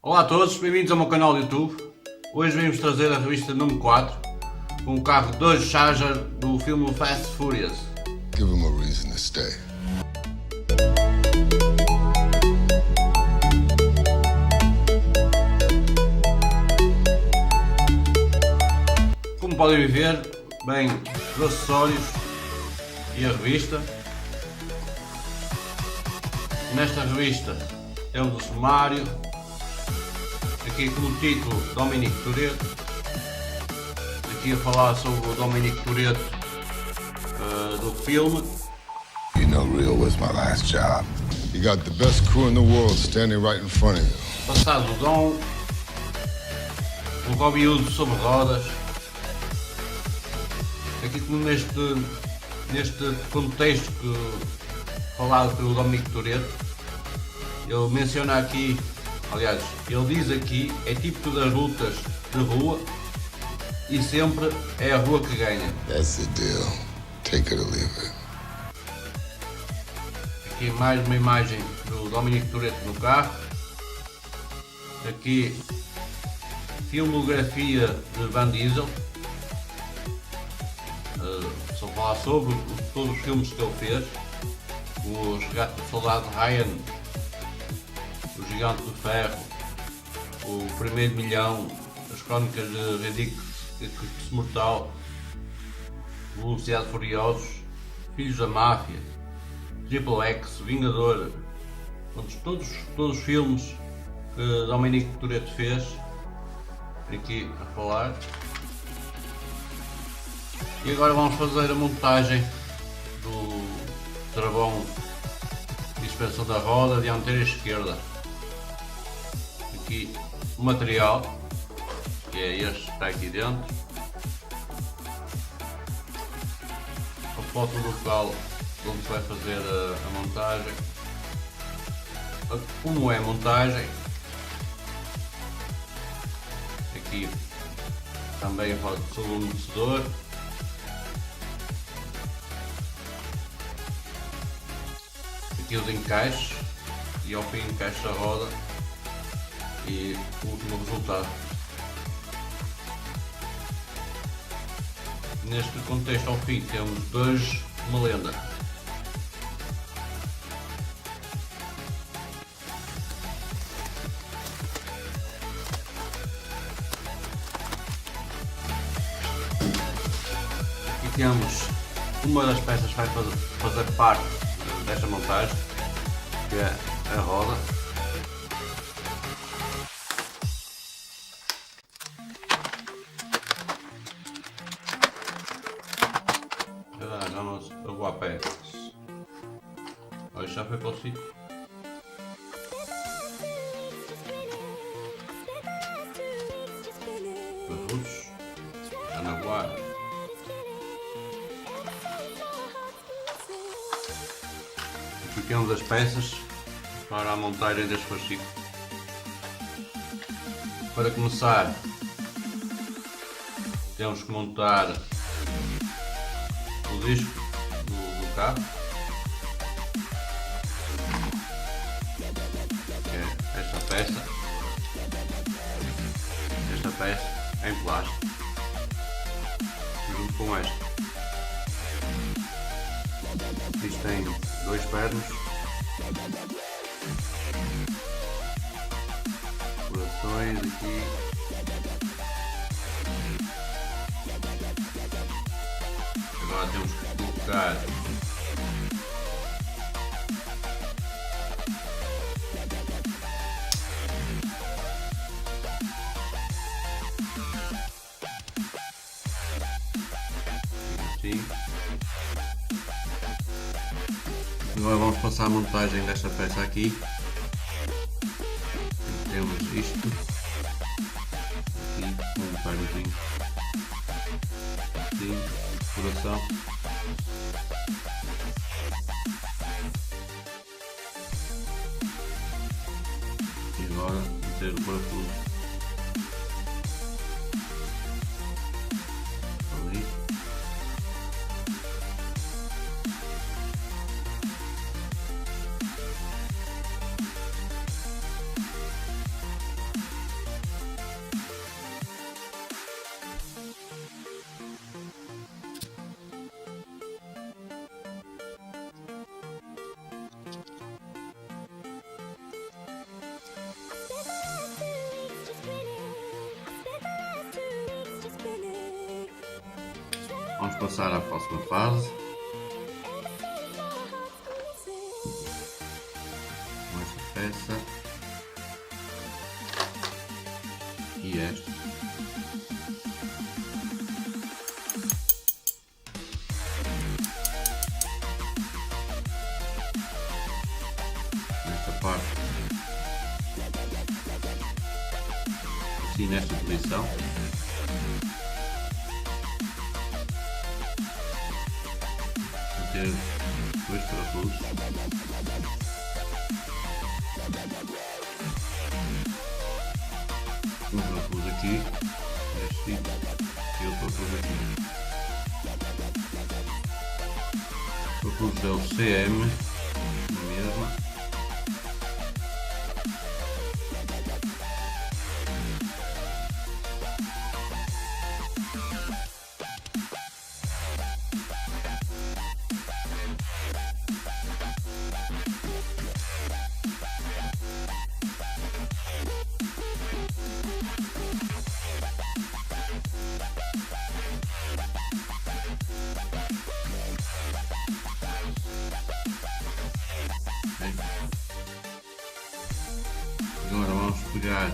Olá a todos, bem-vindos ao meu canal do YouTube. Hoje vamos trazer a revista número 4 com o carro Dodge Charger do filme Fast Furious. Give him a reason to stay. Como podem ver, bem os acessórios e a revista. Nesta revista temos o sumário, aqui com o título Dominique Toretto, aqui a falar sobre o Dominique Toretto do filme. You know, Real was my last job. You got the best crew in the world standing right in front of you. Passado o Dom, um Robin Hood sobre rodas, aqui como neste contexto falado pelo Dominique Toretto, ele menciona aqui, aliás, ele diz aqui, é típico das lutas de rua e sempre é a rua que ganha. That's the deal. Take it or leave it. Aqui mais uma imagem do Dominique Toretto no carro. Aqui filmografia de Van Diesel. Só falar sobre todos os filmes que ele fez. O Soldado Ryan, o Gigante de Ferro, o Primeiro Milhão, as Crónicas de Ridículo Mortal, Velocidade Furiosos, Filhos da Máfia, Triple X, Vingador, todos os filmes que Dominique Toretto fez, aqui a falar. E agora vamos fazer a montagem do travão de suspensão da roda dianteira esquerda. Aqui o material, que é este que está aqui dentro, a foto do local onde se vai fazer a montagem, como é a montagem, aqui também a foto sobre o amortecedor, aqui os encaixes e ao fim encaixa a roda e o último resultado. Neste contexto ao fim temos Dodge, uma lenda. Aqui temos uma das peças que vai fazer parte desta montagem, que é a roda. Já não vou a pé. Olha, já foi para o sítio. Barros, Anaguá. Aqui temos as peças para a montagem deste fascículo. Para começar, temos que montar o disco do carro, que é esta peça em plástico, junto com esta. Isto tem dois pernos, corações aqui. Agora temos que colocar assim. Agora vamos passar a montagem desta peça aqui. Temos isto aqui, um pernozinho assim, coração. E agora meter o parafuso ali. Vamos passar à próxima fase. Com esta peça. E esta. Nesta parte. Assim nesta posição. Ter dois parafusos. Um parafuso aqui, este e outro parafuso aqui. O parafuso é o CM, a mesma. Agora vamos pegar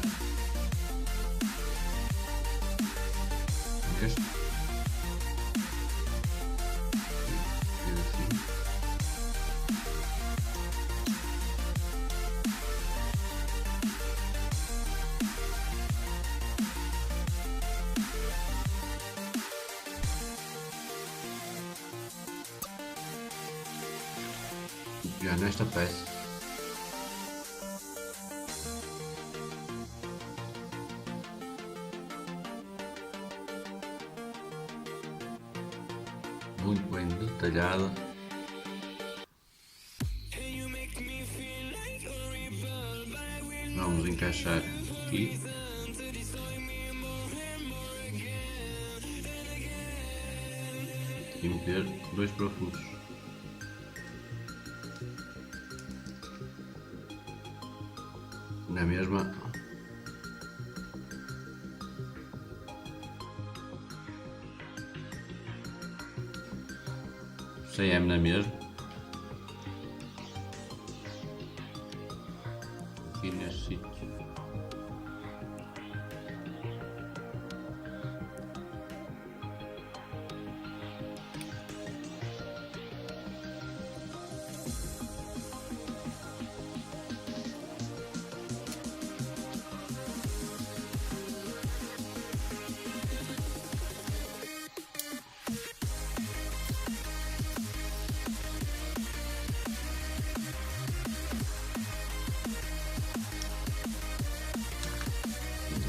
este e assim. Pegar nesta peça. Muito bem detalhada. Vamos encaixar aqui. E meter dois parafusos. Na mesma. CM na mesma. Aqui neste sítio.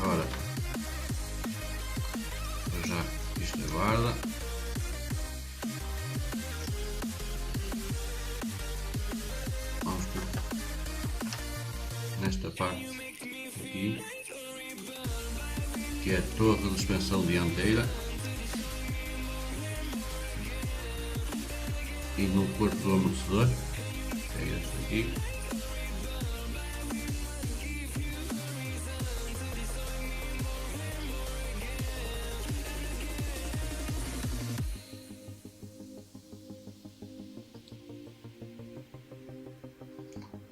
Agora, já isto aguarda. Vamos por nesta parte aqui, que é a torre de suspensão dianteira, e no corpo do amortecedor, que é este aqui.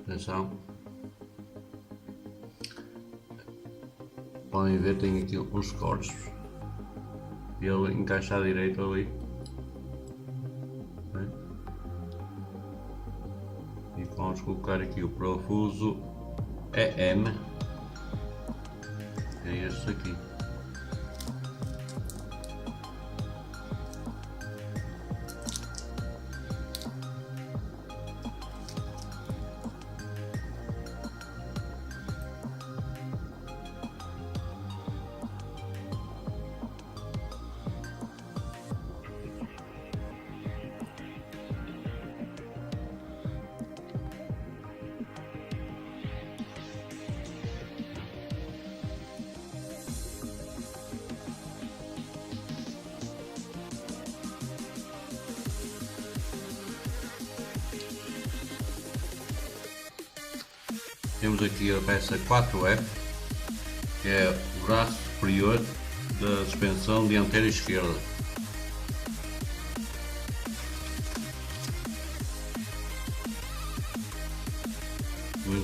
Atenção, podem ver, tem aqui uns cortes e ele encaixa à direita ali. E vamos colocar aqui o parafuso EM, é este aqui. Temos aqui a peça 4F, que é o braço superior da suspensão dianteira esquerda.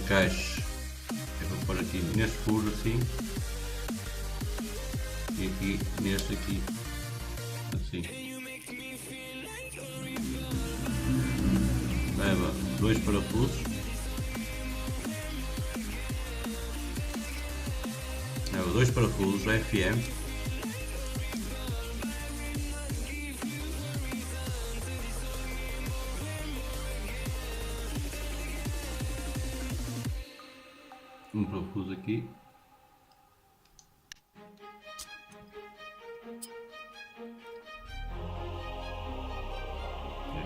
encaixe é para pôr aqui neste furo assim e aqui neste aqui assim. Leva 2 parafusos, leva 2 parafusos FM. Um parafuso aqui.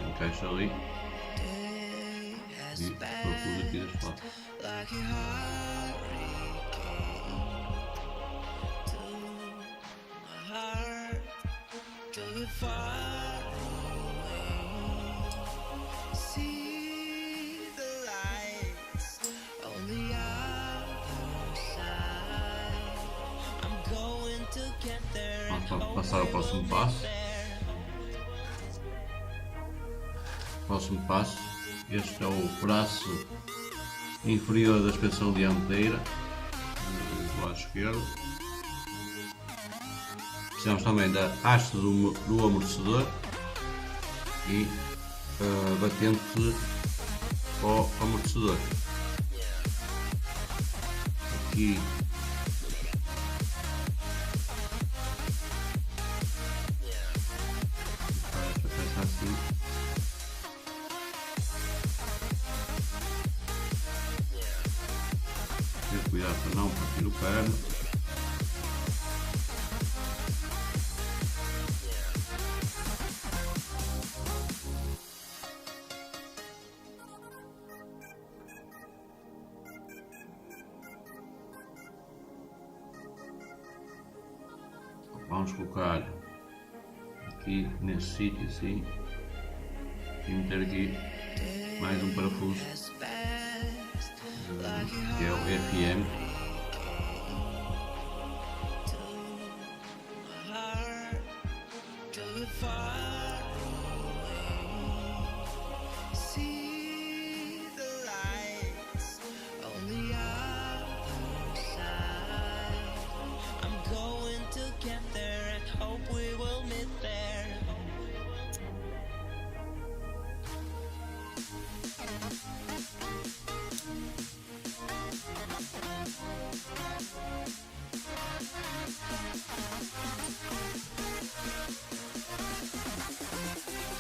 Encaixa ali. E parafuso aqui deste lado. Vamos passar ao próximo passo. Próximo passo. Este é o braço inferior da suspensão dianteira, do lado esquerdo. Precisamos também da haste do amortecedor e batente ao amortecedor. Aqui esta peça assim. Ter cuidado para não partir o perno. Vamos colocar aqui nesse sítio assim e meter aqui mais um parafuso que é o FM.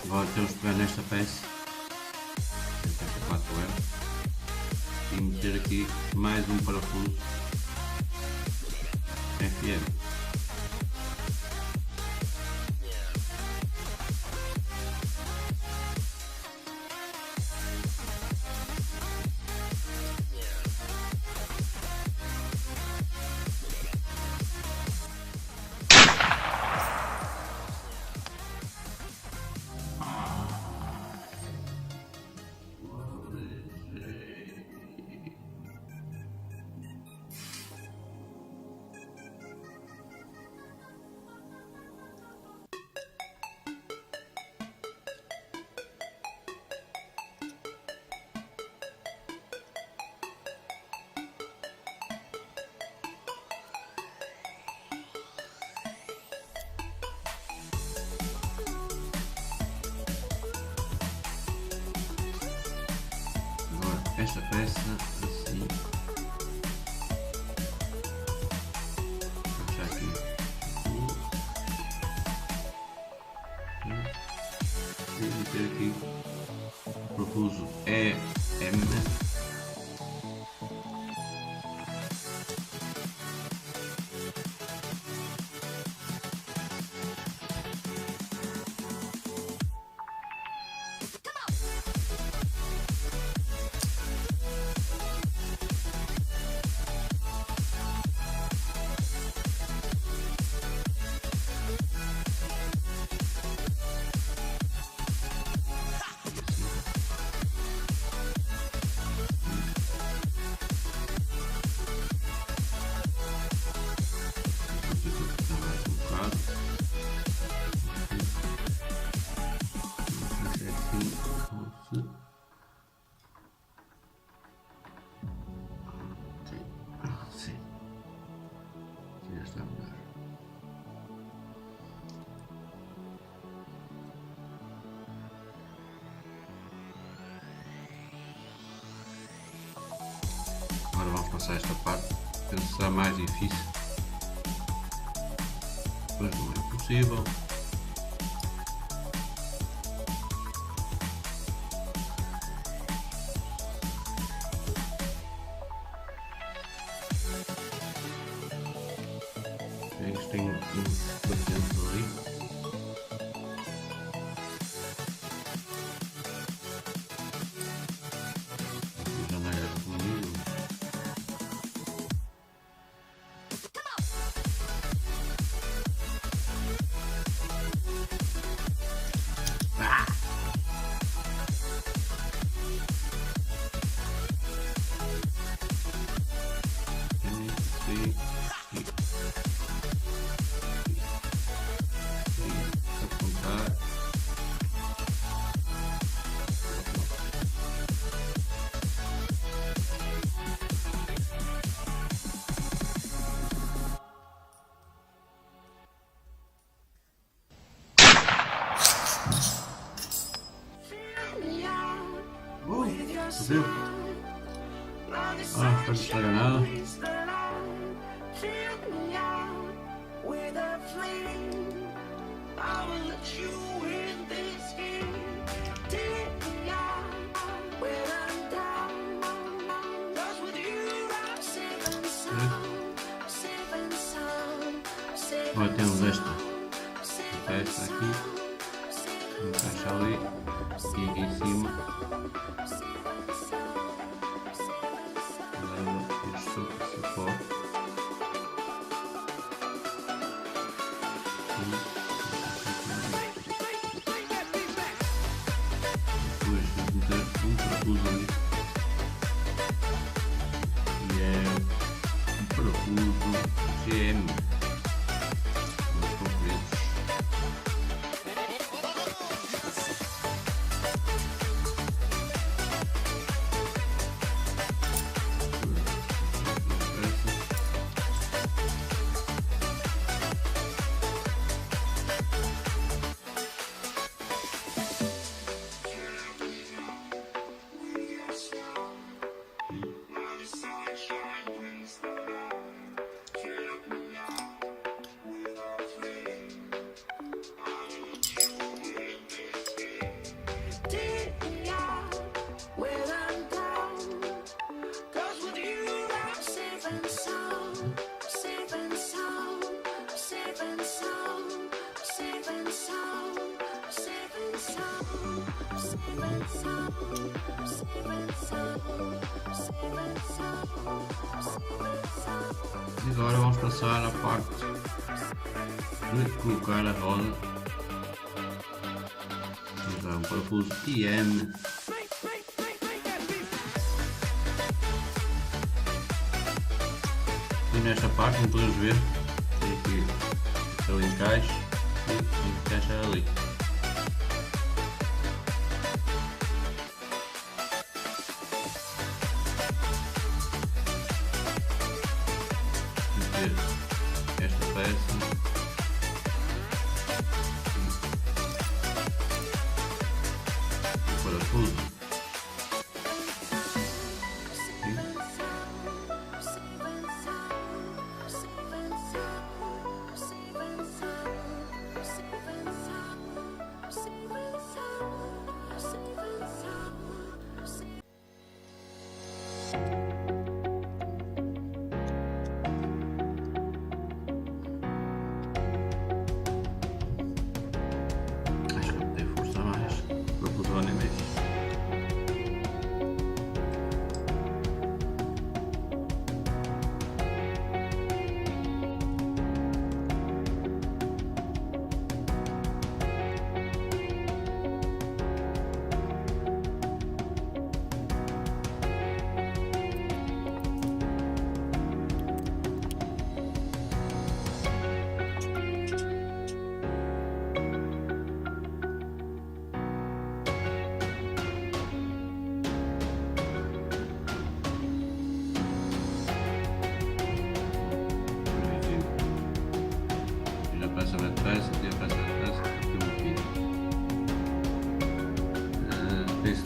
Agora temos que pegar nesta peça, esta 4M, e meter aqui mais um parafuso FM. Esta peça assim, vou deixar aqui e meter aqui o parafuso EM. Esta é melhor. Agora vamos passar esta parte. Penso que será mais difícil. Mas não é possível. Eles têm bastante ali. Já não era comigo. Viu? Ah, não estraga nada. Agora temos esta aqui, encaixa ali e aqui em cima. E é um parafuso GM dos concretos. E agora vamos passar à parte de colocar a roda. Vamos dar um parafuso IM. E nesta parte, como podemos ver, tem aqui o encaixe e encaixa ali. Esta peça o parafuso. Acho que não tem força mais para pôr o animais.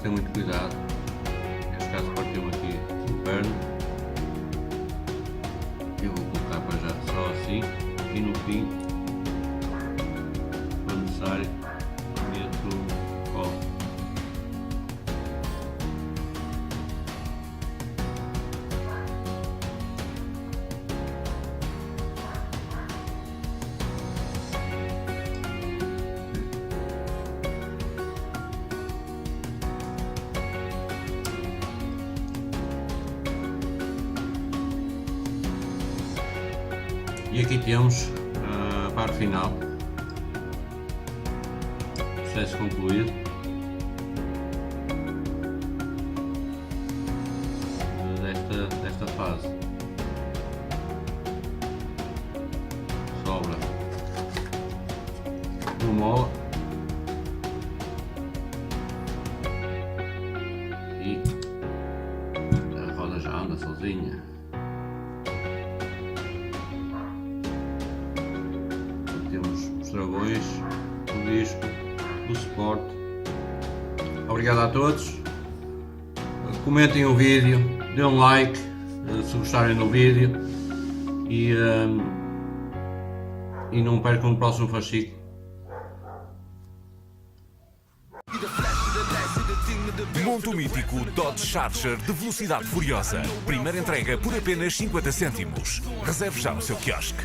ter muito cuidado. Neste caso partiu aqui o perno. Eu vou colocar para já só assim e no fim, quando necessário, meto ó. E aqui temos a parte final, processo concluído desta fase. Sobra uma mola e a roda já anda sozinha. Temos os travões, o disco, o suporte. Obrigado a todos. Comentem o vídeo, dêem um like se gostarem do vídeo e não percam o próximo fascículo. Monte o mítico Dodge Charger de velocidade furiosa. Primeira entrega por apenas 50 cêntimos. Reserve já o seu quiosque.